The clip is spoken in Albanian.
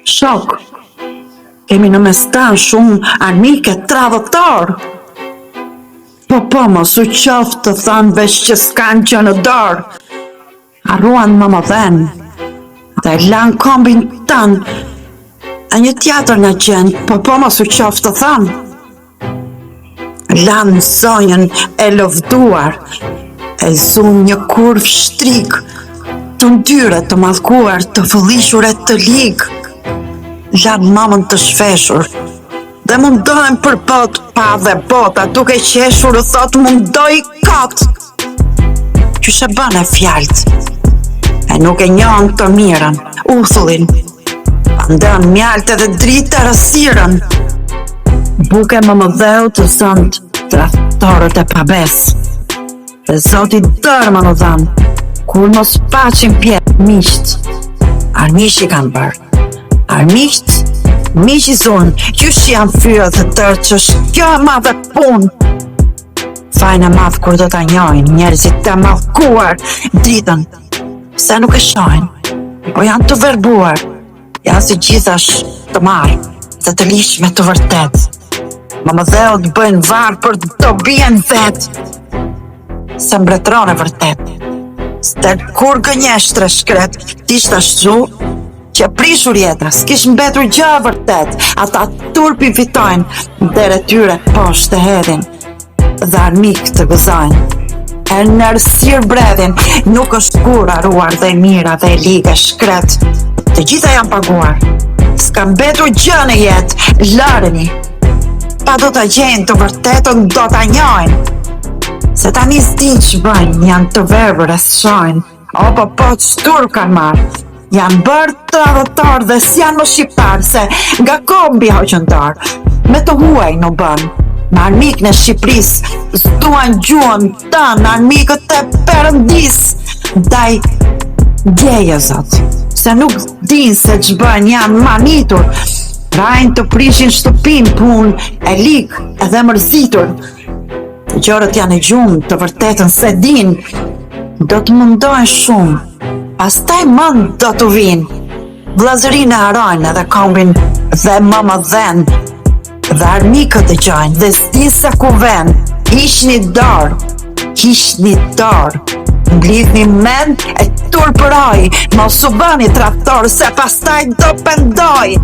Shok, kemi në mes tanë shumë armike tradhëtor. Po, mos u qoftë të thanë veç që s'kanë që në dorë. Arruan më më dhenë, dhe lanë kombin tanë, e një tjetër në gjendë, po mos u qoftë të thanë. Lanë zonjën e lëvduar, e zunë një kurv shtrik, të ndyre të madhkuar, të fëllishure të ligë. Lanë mamën të shfeshur, dhe mundohen për bot pa dhe bota, duke qeshur u thot mundoj kot. Qyshe bën e fjalt, e nuk e njohën të mirën, uthullin, pandën mjalt edhe dritë e rësiren. Buke më dheu të zënd tradhtorët e pabes, dhe zoti dërë më në dhanë, kur mos paqin pjetë misht. Armishi kanë bërë, armisht, miqi zonë, qysh janë fyra të tërë që kjo e madhe punë. Fajnë e madhë kur do t'a njojnë, njerëzit të madhkuar dritën, se nuk e shojnë, po janë të verbuar, janë si gjithash të marë, dhe të lishme të vërtet. Më dheu të bëjnë varë për të bien vetë, se mbretron e vërtet. Stel kur gënjeshtre shkret, t'ishtë ashtu, që prishur jetra, s'kish mbetur gjë e vërtet, ata turpi fitojnë, dere tyre poshtë të hedhin, dhe armik të gëzojnë. E nërësir bredhin, nuk është kur arruar dhe mira dhe ligë e shkret. Të gjitha janë paguar, s'ka mbetur gjë në jetë, lërëni. Pa do t'a gjenë të vërtetën, do t'a njojnë. Se tani s'di që bëjnë, janë të verbër e s'shojnë, o po të shtur kanë marë. Janë bërë tradhëtor dhe s'janë më shqiptarë, se nga kombi hoqëndar, me të huaj në bënë. Në armik në Shqipëris, s'duan gjuën tanë, armikët e Perëndis, ndaj djeje zot, se nuk din se që bënë janë manitur, rajnë të prishin shtëpin, pun e likë edhe mërzitur. Gjorët janë e gjumë, të vërtetën se din, do të mundohen shumë, pastaj mend do të vinë. Vllazërinë e harojnë edhe kombin dhe më më dhenë, dhe armikët e gjojnë dhe s'din se ku ven. Hiqni dorë, mblidhni mend e turpëroj, mos u bëni tradhtor se pastaj do pendoj.